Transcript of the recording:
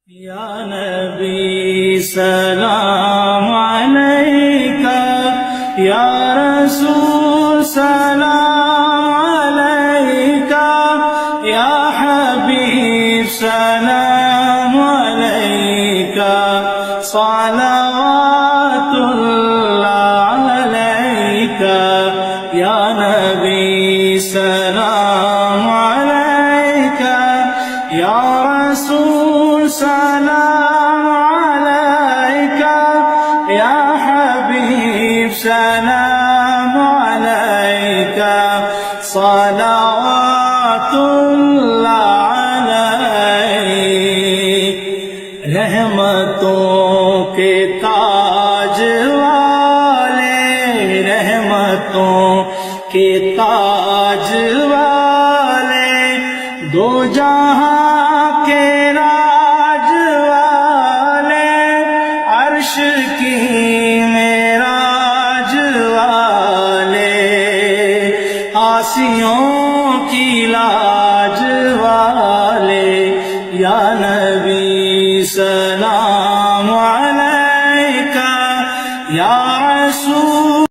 یا نبی سلام علیکہ، یا رسول سلام علیکہ، یا حبیب سلام علیکہ، صلوات اللہ علیکہ، یا نبی سلام علیکہ، یا رسول سلام علیکہ، یا حبیب سلام علیکہ، صلوات اللہ علیک۔ رحمتوں کے تاج والے، رحمتوں کے تاج والے، دو جہاں کے راج والے، عرش کی معراج والے، آسیوں کی لاج والے، یا نبی سلام